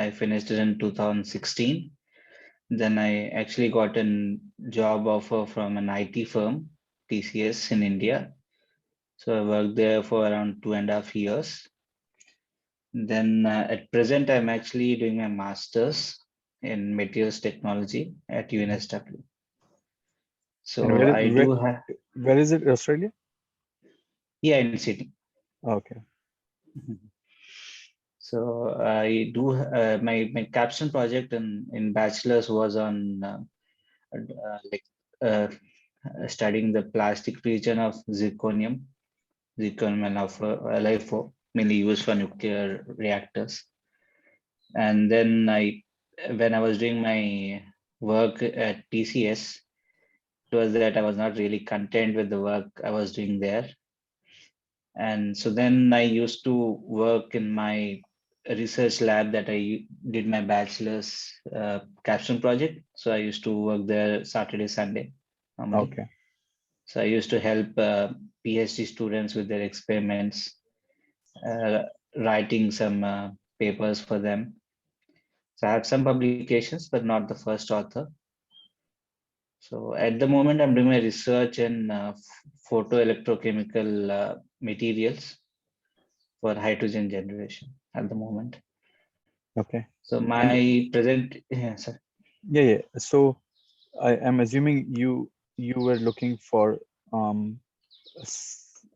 I finished it in 2016. Then I actually got a job offer from an IT firm, TCS in India. So I worked there for around 2.5 years. Then at present, I'm actually doing my master's in materials technology at UNSW. And So I do have, where is it, Australia? yeah, in Sydney. Okay. So I do my capstone project in bachelor's was on like uh, studying the plastic region of zirconium and of LiFo, mainly used for nuclear reactors. And then when I was doing my work at TCS, it was that I was not really content with the work I was doing there. And so then I used to work in my research lab that I did my bachelor's capstone project. So I used to work there Saturday, Sunday normally. Okay. So I used to help PhD students with their experiments, uh, writing some papers for them. So I have some publications, but not the first author. So at the moment, I'm doing my research in photoelectrochemical materials for hydrogen generation at the moment. Okay. So And my present, yeah, sir. yeah. So I am assuming you were looking for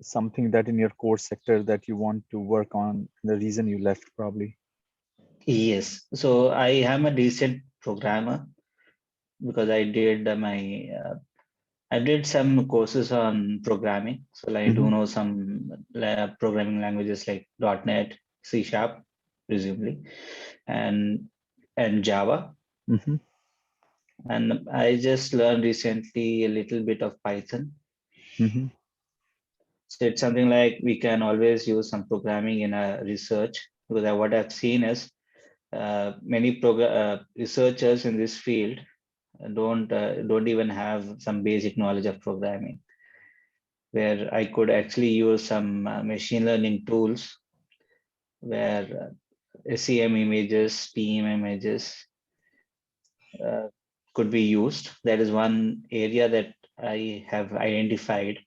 something that in your core sector that you want to work on. The reason you left probably. Yes. So I am a decent programmer because I did some courses on programming. So I do Mm-hmm. know some programming languages like .NET, C Sharp, presumably, and Java. Mm-hmm. And I just learned recently a little bit of Python. Mm-hmm. So it's something like we can always use some programming in our research because what I've seen is many researchers in this field don't even have some basic knowledge of programming, where I could actually use some machine learning tools where SEM images, TEM images uh, could be used. That is one area that I have identified.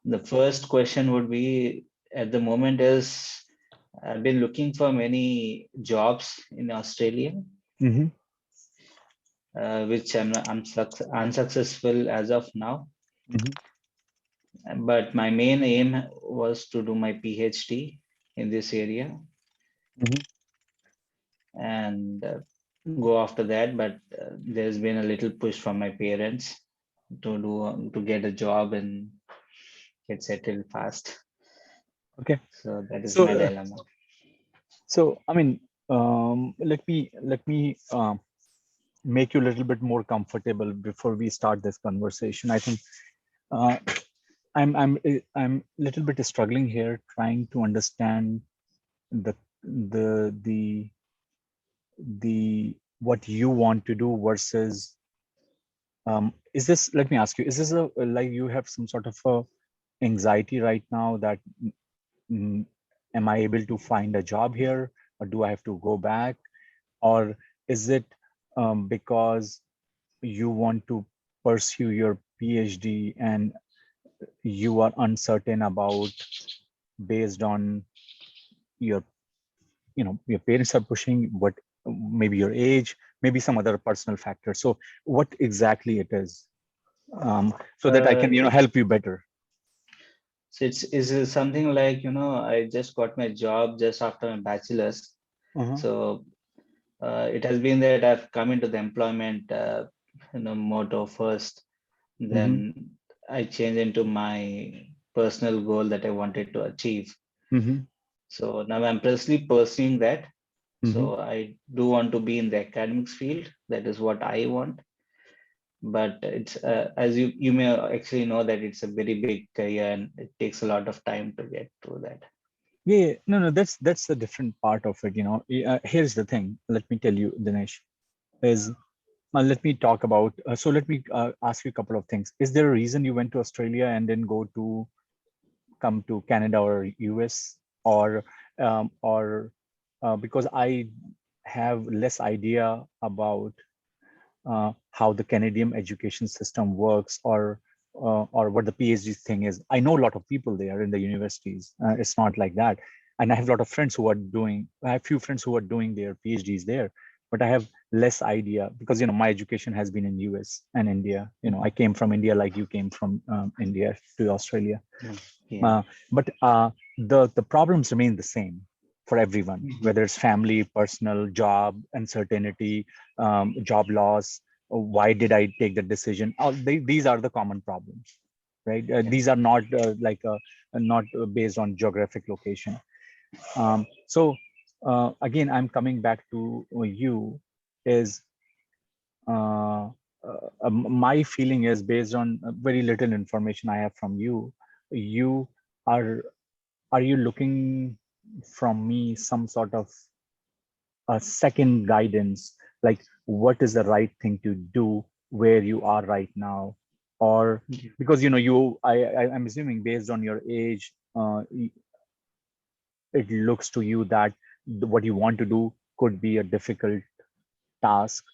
The first question would be at the moment is I've been looking for many jobs in Australia, Mm-hmm. which I'm unsuccessful as of now. Mm-hmm. But my main aim was to do my PhD in this area Mm-hmm. and go after that. But there's been a little push from my parents to get a job and get settled fast. Okay. So that is So my dilemma. I mean, let me make you a little bit more comfortable before we start this conversation. I think uh, I'm a little bit struggling here, trying to understand the the the the what you want to do versus is this, let me ask you, is this a like you have some sort of a anxiety right now that mm, am I able to find a job here, or do I have to go back, or is it because you want to pursue your PhD and you are uncertain about, based on your, your parents are pushing, what maybe your age, maybe some other personal factor. So what exactly it is, so that I can It, help you better. so it's something like, I just got my job just after my bachelor's. Uh-huh. So it has been that I've come into the employment, motto first. Mm-hmm. Then I changed into my personal goal that I wanted to achieve. Mm-hmm. So now I'm presently pursuing that. Mm-hmm. So I do want to be in the academics field. That is what I want. But it's as you may actually know that it's a very big career and it takes a lot of time to get through that. Yeah, no, that's a different part of it. Here's the thing. Let me tell you, Dinesh, is let me talk about. So let me ask you a couple of things. Is there a reason you went to Australia and then come to Canada or US, or because I have less idea about how the Canadian education system works, or what the PhD thing is. I know a lot of people there in the universities. It's not like that, and I have a lot of friends who are doing. I have few friends who are doing their PhDs there, but I have less idea because my education has been in US and India. I came from India, like you came from India to Australia. Yeah. But the problems remain the same for everyone, whether it's family, personal, job, uncertainty, job loss. Why did I take the decision? These are the common problems, right? These are not not based on geographic location. So again, I'm coming back to you. Is my feeling is based on very little information I have from you. You are are you looking from me some sort of a second guidance, like what is the right thing to do where you are right now? Or because I'm assuming based on your age, it looks to you that what you want to do could be a difficult task.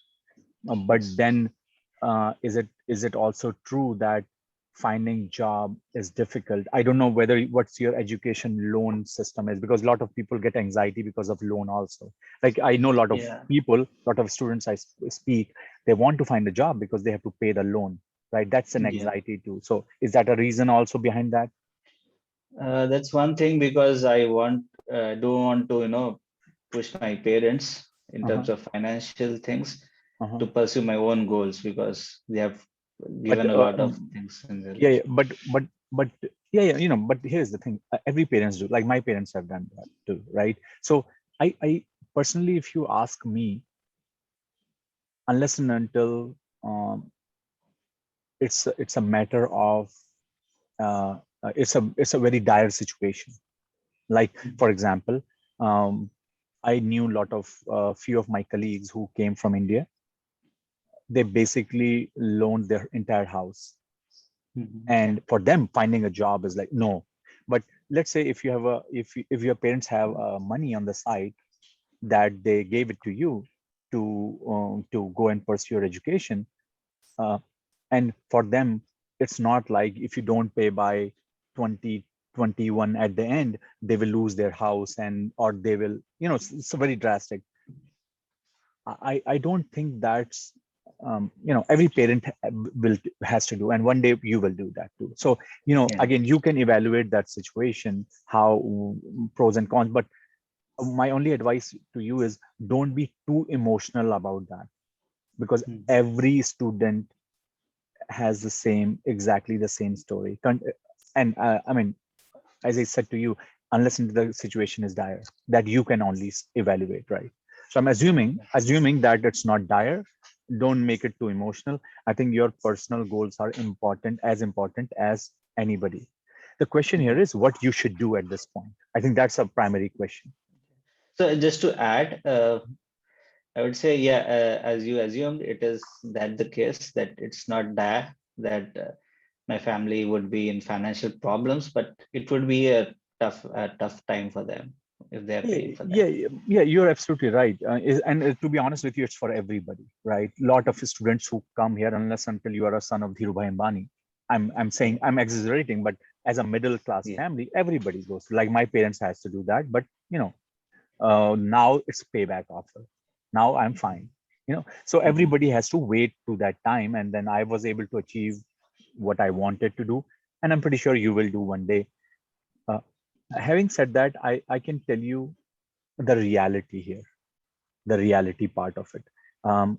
But Yes. then is it also true that finding job is difficult? I don't know whether what's your education loan system is, because a lot of people get anxiety because of loan also. Like I know a lot of Yeah. people, a lot of students I speak, they want to find a job because they have to pay the loan, right? That's an Yeah. anxiety too. So is that a reason also behind that? That's one thing, because I don't want to, push my parents in terms Uh-huh, of financial things uh-huh. to pursue my own goals, because they have But given a lot of things in their yeah, life. yeah, but yeah, yeah, but here's the thing. Every parents do. Like my parents have done that too, right? So I personally, if you ask me, unless and until it's a matter of it's a very dire situation. Like for example, um, I knew a lot of few of my colleagues who came from India. They basically loaned their entire house, Yeah. and for them finding a job is like no. But let's say if you have if your parents have money on the side that they gave it to you to go and pursue your education, uh, and for them it's not like if you don't pay by 2021 at the end they will lose their house, and or they will, it's very drastic. I don't think that's every parent will has to do, and one day you will do that too. So Yeah. again, you can evaluate that situation, how pros and cons. But my only advice to you is don't be too emotional about that, because every student has the same, exactly the same story. And I mean, as I said to you, unless the situation is dire, that you can only evaluate, right? So I'm assuming that it's not dire. Don't make it too emotional. I think your personal goals are important as anybody. The question here is what you should do at this point. I think that's a primary question. So just to add, I would say, yeah, as you assumed, it is that the case that it's not dire that my family would be in financial problems, but it would be a tough time for them if they're paying for Yeah, that. yeah, you're absolutely right. And to be honest with you, it's for everybody, right? A lot of students who come here, unless until you are a son of Dhirubhai Ambani. I'm saying Yeah. I'm exaggerating, but as a middle class Yeah. family, everybody goes through. Like my parents has to do that, but now it's payback offer. Now I'm fine. So everybody has to wait to that time, and then I was able to achieve what I wanted to do, and I'm pretty sure you will do one day. Uh, Having said that, I can tell you the reality here, the reality part of it.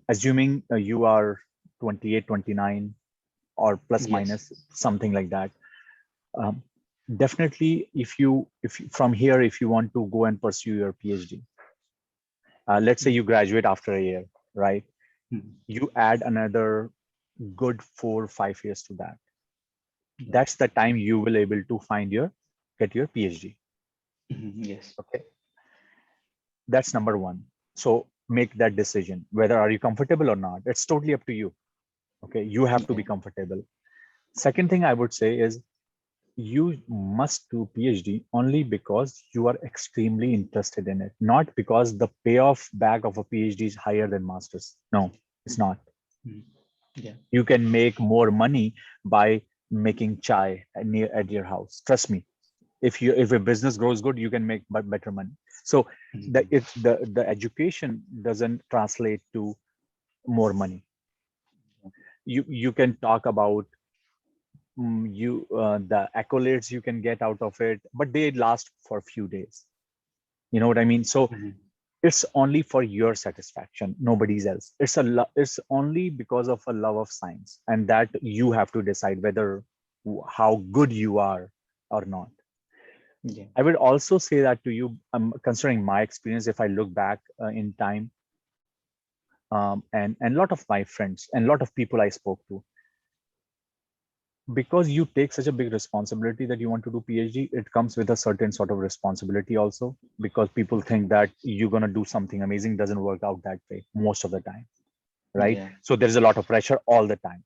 Assuming you are 28, 29, or plus Yes. minus something like that. Um, Definitely, if you, from here, if you want to go and pursue your PhD, let's say you graduate after a year, right? You add another good 4 or 5 years to that. Yeah. That's the time you will able to get your PhD. Yes. Okay, that's number one. So make that decision. Whether are you comfortable or not, it's totally up to you. Okay, you have to be Yeah. comfortable. Second thing I would say is you must do PhD only because you are extremely interested in it, not because the payoff back of a PhD is higher than master's. No, it's not. Mhm. Yeah. You can make more money by making chai near at your house. Trust me. If a business grows good, you can make better money. So Mhm. the education doesn't translate to more money. You can talk about the accolades you can get out of it, but they last for a few days. You know what I mean? So Mhm. it's only for your satisfaction, nobody's else. It's only because of a love of science, and that you have to decide whether how good you are or not. Yeah. I would also say that to you, considering my experience, if I look back in time, and a lot of my friends and a lot of people I spoke to, because you take such a big responsibility that you want to do PhD, it comes with a certain sort of responsibility also, because people Okay. think that you're going to do something amazing. Doesn't work out that way most of the time, right? Yeah. So there's a lot of pressure all the time,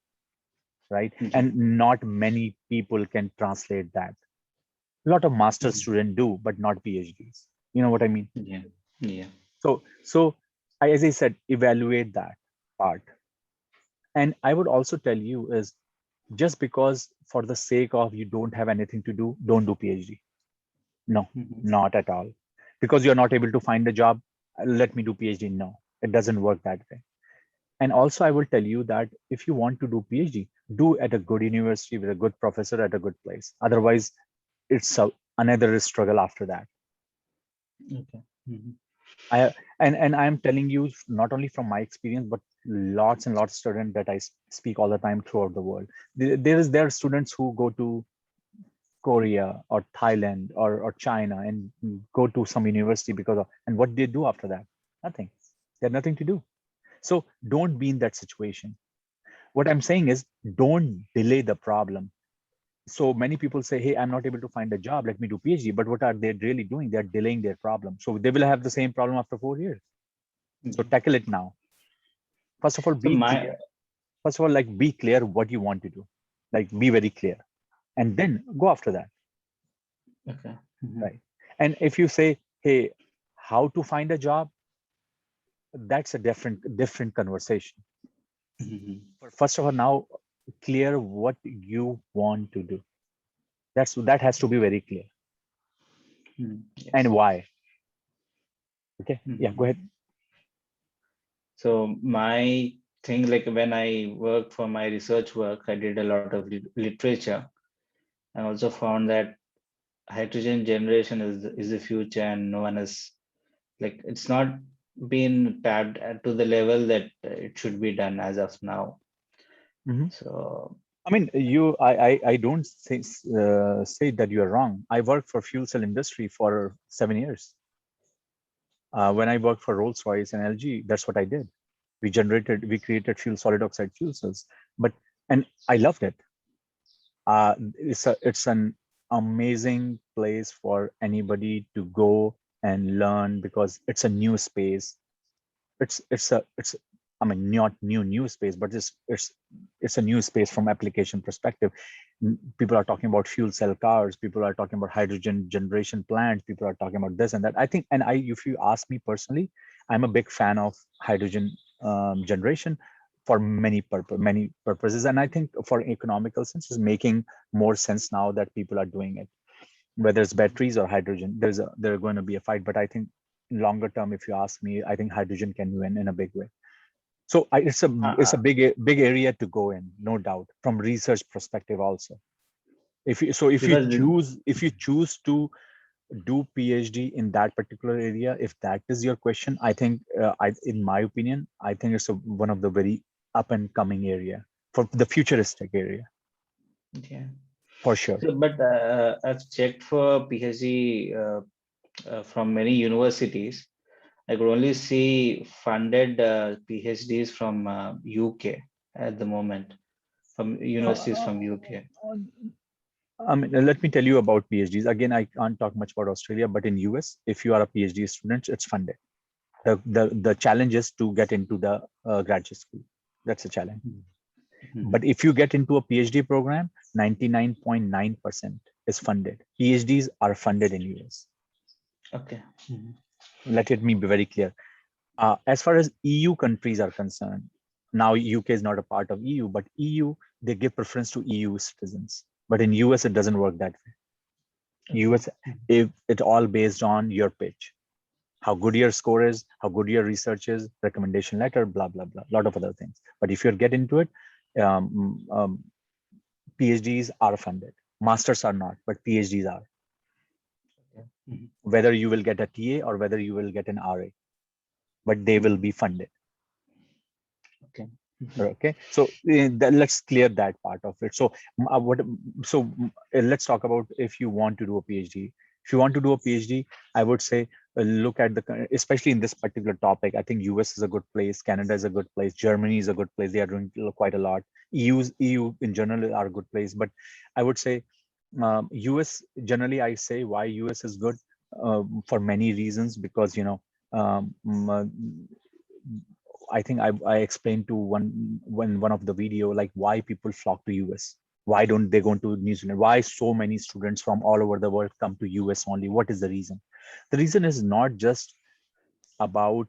right? Yeah. And not many people can translate that. A lot of master Mhm. students do, but not PhDs. You know what I mean? Yeah. Yeah. So as I said, evaluate that part. And I would also tell you is, just because for the sake of you don't have anything to do, don't do PhD. No, Mhm. not at all. Because you're not able to find a job, let me do PhD. No, it doesn't work that way. And also, I will tell you that if you want to do PhD, do at a good university with a good professor at a good place. Otherwise, another struggle after that. Okay. Mhm. I and I'm telling you not only from my experience, but lots and lots of students that I speak all the time throughout the world. There are students who go to Korea or Thailand or China and go to some university because of, and what they do after that? Nothing. They have nothing to do. So don't be in that situation. What I'm saying is, don't delay the problem. So many people say, hey, I'm not able to find a job, let me do PhD. But what are they really doing? They're delaying their problem. So they will have the same problem after 4 years. So Yeah. tackle it now. First of all, So be my clear. First of all, like, be clear what you want to do. Like, be very clear. And then go after that. okay. Mhm. Right. And if you say, hey, how to find a job, that's a different conversation. Mhm. But first of all, now clear what you want to do. That has to be very clear. Mhm. And Yes. why. Okay. Yeah, go Mhm. ahead. So my thing, like when I work for my research work, I did a lot of literature. I also found that hydrogen generation is the future, and no one is like it's not been tapped to the level that it should be done as of now. Mhm. So I mean, I don't say that you're wrong. I worked for fuel cell industry for 7 years. When I worked for Rolls Royce and LG, that's what I did. We created solid oxide fuel cells, but and I loved it. It's an amazing place for anybody to go and learn, because it's a new space. It's I mean, not new space, but it's a new space from application perspective. People are talking about fuel cell cars, people are talking about hydrogen generation plants, people are talking about this and that. I think, and I if you ask me personally, I'm a big fan of hydrogen generation for many purposes. And I think for economical sense is making more sense now that people are doing it, whether it's batteries or hydrogen. There's going to be a fight, but I think longer term, if you ask me, I think hydrogen can win in a big way. So it's a uh, big area to go in, no doubt, from research perspective also. because If you choose to do PhD in that particular area, if that is your question, I think in my opinion, I think it's one of the very up and coming area for the futuristic area yeah. for sure. So, but I've checked for PhD from many universities. I could only see funded PhDs from UK at the moment, from universities from UK. Uh, I mean, let me tell you about PhDs. Again, I can't talk much about Australia, but in US, if you are a PhD student, it's funded. The challenge is to get into the graduate school. That's a challenge. Mhm. But if you get into a PhD program, 99.9%. is funded. PhDs are funded in US. Okay. Mhm. Let it me be very clear. As far as EU countries are concerned, now UK is not a part of EU, but EU, they give preference to EU citizens. But in US, it doesn't work that way. Okay. US, if it all based on your pitch, how good your score is, how good your research is, recommendation letter, blah, blah, blah, a lot of other things. But if you get into it, um, um, PhDs are funded. Masters are not, but PhDs are. Okay. Mhm. Whether you will get a TA or whether you will get an RA, but they will Mhm. be funded. Okay. Mhm. Okay, so let's clear that part of it. So let's talk about if you want to do a PhD. If you want to do a PhD, I would say look at especially in this particular topic. I think US is a good place, Canada is a good place, Germany is a good place. They are doing quite a lot. EU in general are a good place, but I would say US generally. I say why US is good for many reasons, because I think I explained to one of the video, like why people flock to US. Why don't they go to New Zealand? Why so many students from all over the world come to US only? What is the reason? The reason is not just about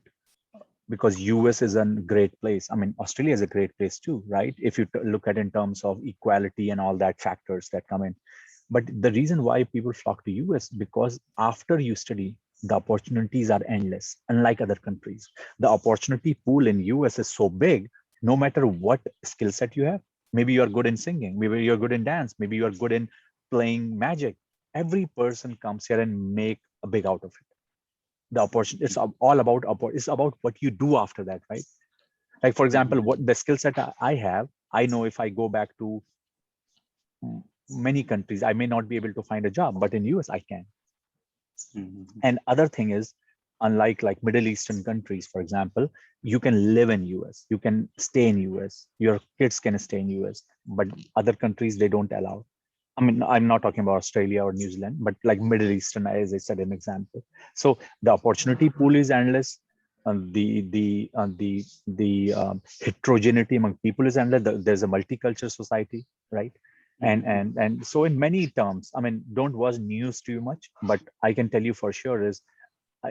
because US is a great place. I mean, Australia is a great place too, right? If you look at in terms of equality and all that factors that come in. But the reason why people flock to US because after you study, the opportunities are endless, unlike other countries. The opportunity pool in US is so big, no matter what skill set you have. Maybe you're good in singing, maybe you're good in dance, maybe you're good in playing magic. Every person comes here and make a big out of it. The opportunity, it's all about it's about what you do after that, right? Like for example, Mhm. what the skill set I have, I know if I go back to many countries, I may not be able to find a job, but in US I can. Mhm. And other thing is, unlike like Middle Eastern countries, for example, you can live in US, you can stay in US, your kids can stay in US, but other countries they don't allow. I mean, I'm not talking about Australia or New Zealand, but like Middle Eastern, as I said, an example. So the opportunity pool is endless. The heterogeneity among people is endless. There's a multicultural society, right? And Mhm. and and so in many terms, I mean, don't watch news too much, but I can tell you for sure is,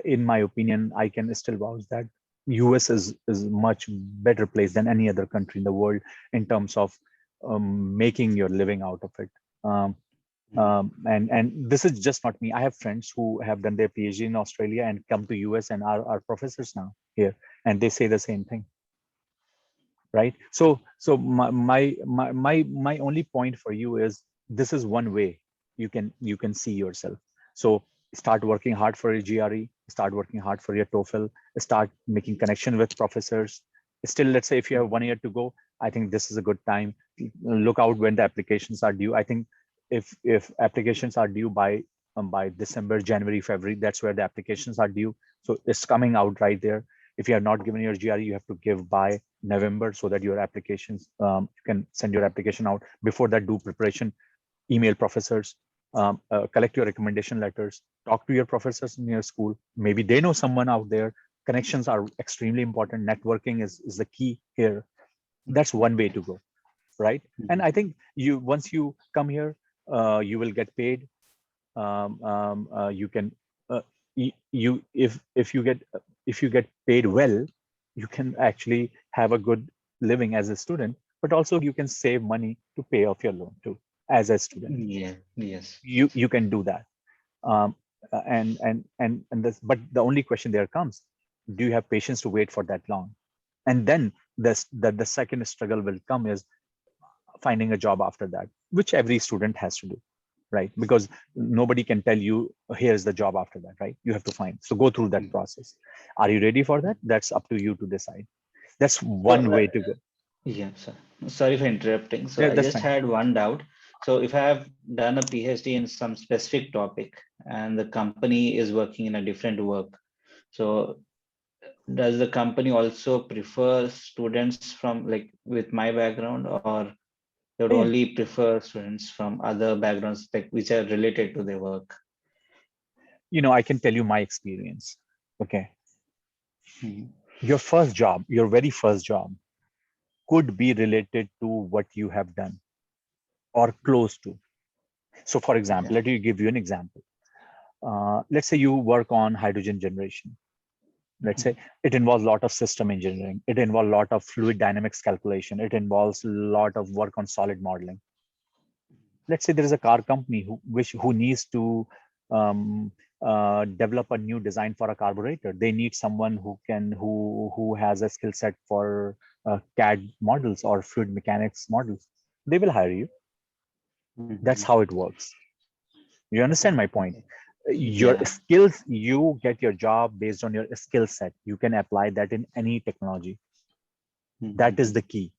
in my opinion, I can still vouch that US is much better place than any other country in the world in terms of making your living out of it. Um, Mhm. and this is just not me. I have friends who have done their PhD in Australia and come to US and are professors now here, and they say the same thing, right? So my only point for you is this is one way you can see yourself. So start working hard for your GRE, start working hard for your TOEFL, start making connection with professors. Still, let's say if you have 1 year to go, I think this is a good time. Look out when the applications are due. I think if applications are due by December, January, February, that's where the applications are due. So it's coming out right there. If you have not given your GRE, you have to give by November so that your applications, you can send your application out. Before that, do preparation, email professors, collect your recommendation letters, talk to your professors in your school. Maybe they know someone out there. Connections are extremely important. Networking is the key here. That's one way to go, right? And Mhm. I think once you come here, you will get paid. You can you if you get paid well, you can actually have a good living as a student, but also you can save money to pay off your loan too as a student. Yeah. Yes. You can do that. um, and this, but the only question there comes, do you have patience to wait for that long? And then the second struggle will come is finding a job after that, which every student has to do, right? Because nobody can tell you, here's the job after that, right? You have to find. So go through that Mhm. process. Are you ready for that? That's up to you to decide. That's So, one way to go. yeah, sir. Sorry for interrupting. So Yeah, I that's just fine. had one doubt. So if I have done a PhD in some specific topic and the company is working in a different work, so does the company also prefer students from like with my background, or they would Yeah. only prefer students from other backgrounds like which are related to their work? I can tell you my experience. Okay. Mhm. Your first job, your very first job could be related to what you have done or close to. So for example, Yeah. let me give you an example. Let's say you work on hydrogen generation. Let's say Mhm. it involves a lot of system engineering. It involves a lot of fluid dynamics calculation. It involves a lot of work on solid modeling. Let's say there is a car company who needs to um, develop a new design for a carburetor. They need someone who has a skill set for CAD models or fluid mechanics models. They will hire you. That's Mhm. how it works. You understand my point? Okay. Your Yeah. skills, you get your job based on your skill set. You can apply that in any technology. That is Mhm. the key.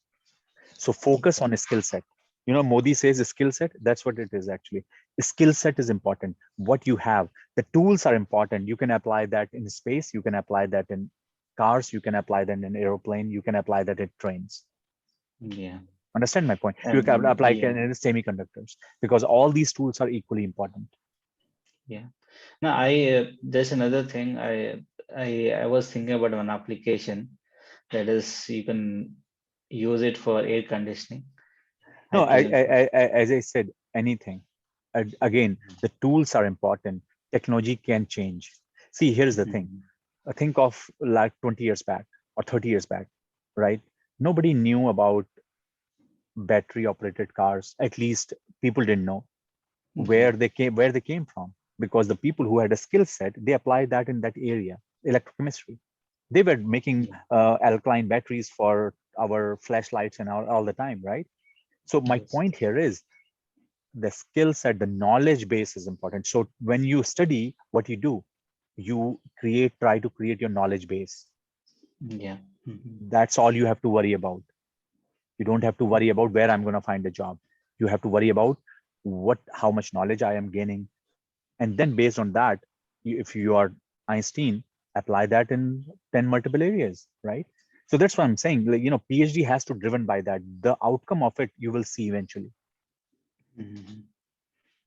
So focus on a skill set. You know, Modi says a skill set. That's what it is actually. A skill set is important. What you have, the tools are important. You can apply that in space. You can apply that in cars. You can apply that in aeroplane. You can apply that in trains. Yeah. Understand my point? You can And apply it yeah. in semiconductors because all these tools are equally important. Yeah. Now, there's another thing. I was thinking about one application that is you can use it for air conditioning, No, hydrogen fuel. as I said, anything. Again, the tools are important. Technology can change. See, here's the thing. Mhm. Think of like 20 years back or 30 years back, right? Nobody knew about battery operated cars. At least people didn't know Yeah. where they came from because the people who had a skill set, they applied that in that area, electrochemistry. They were making Yeah. alkaline batteries for our flashlights and all the time, right? So my Yes. point here is the skill set, the knowledge base is important. So when you study, what you do, you try to create your knowledge base. Yeah. Mhm. That's all you have to worry about. You don't have to worry about where I'm going to find a job. You have to worry about how much knowledge I am gaining. And then based on that, if you are Einstein, apply that in 10 multiple areas, right? So that's what I'm saying. Like, PhD has to driven by that. The outcome of it, you will see eventually. Mhm.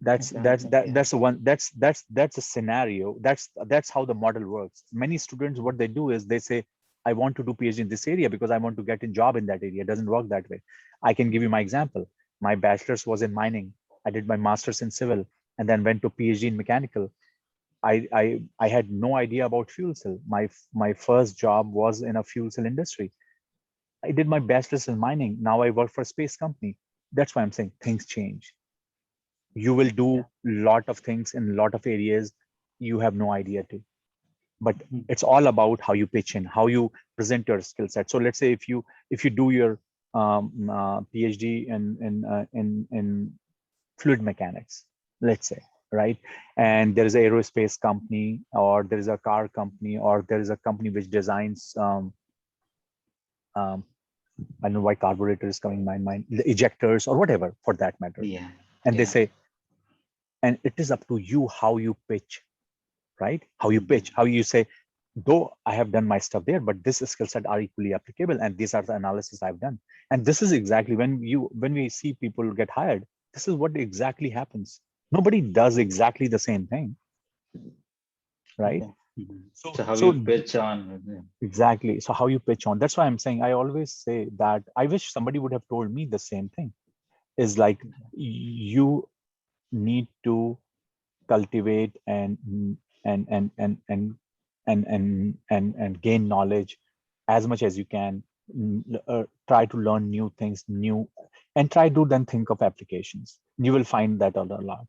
that's Okay. that's that Okay. that's the one that's a scenario. That's how the model works. Many students, what they do is they say, I want to do PhD in this area because I want to get a job in that area. It doesn't work that way. I can give you my example. My bachelor's was in mining. I did my master's in civil and then went to PhD in mechanical. I had no idea about fuel cell. My first job was in a fuel cell industry. I did my bachelor's in mining. Now I work for a space company. That's why I'm saying things change. You will Yeah. do lot of things in a lot of areas you have no idea to, but Mhm. it's all about how you pitch in, how you present your skill set. So let's say if you do your PhD in fluid mechanics, let's say, right, and there is an aerospace company or there is a car company or there is a company which designs um, I don't know why carburetor is coming in my mind, the ejectors or whatever for that matter, Yeah. and they Yeah. say, and it is up to you how you pitch, right? How you pitch, Mhm. how you say, though I have done my stuff there, but this skill set are equally applicable, and these are the analysis I've done. And this is exactly when we see people get hired, this is what exactly happens. Nobody does exactly the same thing, right? Okay. Mhm. So So how so you pitch on? Yeah. exactly. So how you pitch on. That's why I'm saying I always say that I wish somebody would have told me the same thing. Is like you need to cultivate and and and and and gain knowledge as much as you can. Try to learn new things, new, and try to then think of applications. You will find that a lot.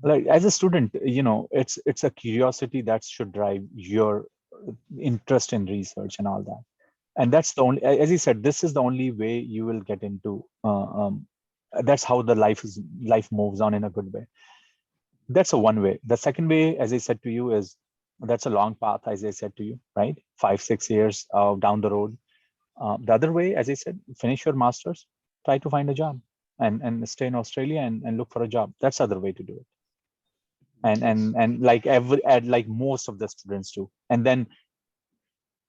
Like as a student, it's a curiosity that should drive your interest in research and all that. And that's the only, as you said, this is the only way you will get into. That's how the life moves on in a good way. That's a one way. The second way, as I said to you, is that's a long path, as I said to you, right? 5 6 years down the road. The other way, as I said, finish your masters, try to find a job, and stay in Australia and look for a job. That's the other way to do it. Yes. And like like most of the students do. And then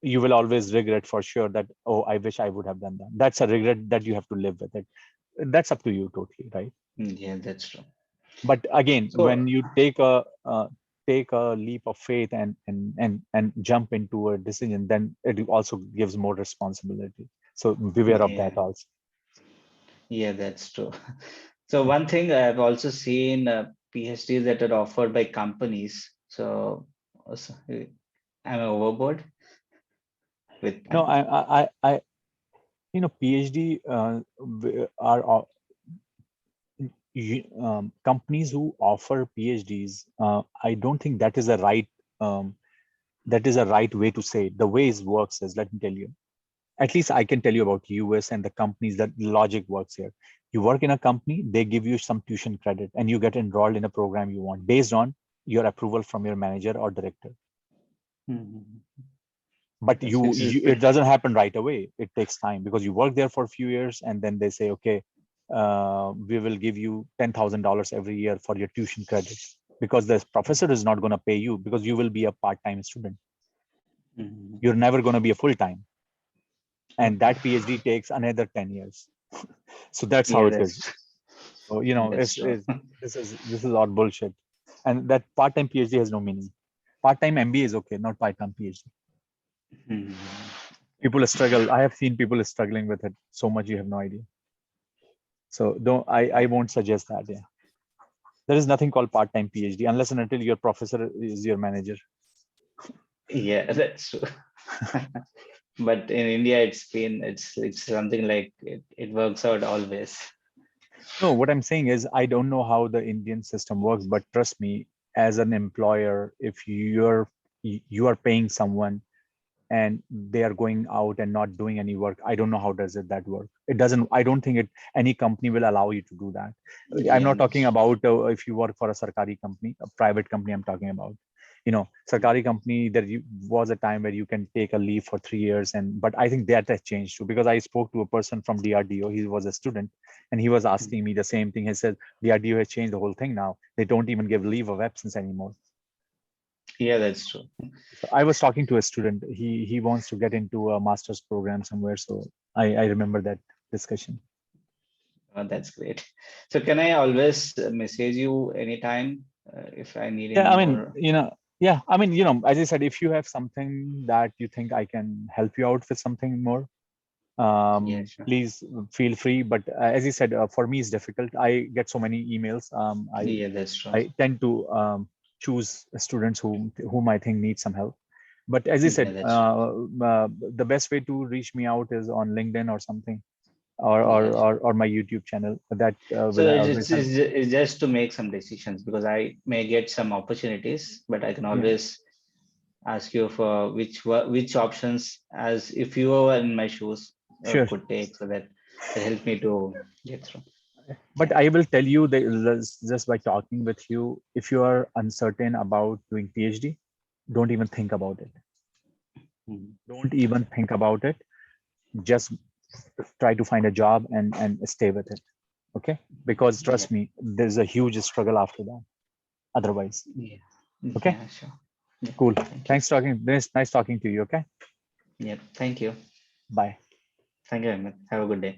you will always regret for sure that, oh, I wish I would have done that. That's a regret that you have to live with it. That's up to you totally, right? Yeah, that's true. But again, So when you take a leap of faith and jump into a decision, then it also gives more responsibility. So beware of yeah, that also. yeah, that's true. So one thing I've also seen PhDs that are offered by companies. So also, I'm overboard with No, my. PhD are companies who offer PhDs. I don't think that is a right um, way to say it. The way it works is, let me tell you. At least I can tell you about US and the companies that logic works here. You work in a company, they give you some tuition credit, and you get enrolled in a program you want based on your approval from your manager or director. Mhm. But It's it doesn't happen right away. It takes time because you work there for a few years, and then they say, okay, we will give you $10,000 every year for your tuition credit, because the professor is not going to pay you because you will be a part-time student. Mhm. You're never going to be a full-time, and Okay. that PhD takes another 10 years. So that's how Yeah, it is. that's So that's true. this is all bullshit, and that part-time PhD has no meaning. Part-time MBA is okay, not part-time PhD. Mhm. People struggle. I have seen people struggling with it so much you have no idea. So don't I won't suggest that. Yeah, there is nothing called part-time PhD unless and until your professor is your manager. Yeah, that's true. But in India, it's something like it works out always. No, what I'm saying is I don't know how the Indian system works, but trust me, as an employer, if you are paying someone and they are going out and not doing any work, I don't know how does that work. It doesn't. I don't think any company will allow you to do that. I'm Yeah, not talking that's about if you work for a sarkari company, a private company. I'm talking about, sarkari company. Was a time where you can take a leave for 3 years, but I think that has changed too, because I spoke to a person from DRDO. He was a student, and he was true. asking me the same thing. He said DRDO has changed the whole thing now. They don't even give leave of absence anymore. Yeah, that's true. So I was talking to a student. He wants to get into a master's program somewhere. So I remember that discussion. Oh, that's great. So can I always message you anytime if I need Yeah, any I mean, more? as I said, if you have something that you think I can help you out with something more, Yeah, sure. please feel free. But as you said, for me, it's difficult. I get so many emails. Yeah, that's true. I tend to choose students whom I think need some help. But as I Yeah, said, that's true. the best way to reach me out is on LinkedIn or something, or Yeah. my YouTube channel. That So will always help. it's just to make some decisions because I may get some opportunities, but I can Yeah, always ask you for which options, as if you were in my shoes, sure. could take, so that help me to get through. But Yeah. I will tell you that just by talking with you, if you are uncertain about doing PhD, don't even think about it. Mhm. Don't even Okay. think about it. Just try to find a job and stay with it. Okay? Because Yeah. trust me, there's a huge struggle after that. Otherwise. Yeah. Okay? Yeah. Sure. Yeah. Cool. Thank you. Thanks talking. Nice talking to you. Okay? Yeah. Thank you. Bye. Thank you, Ahmed. Have a good day.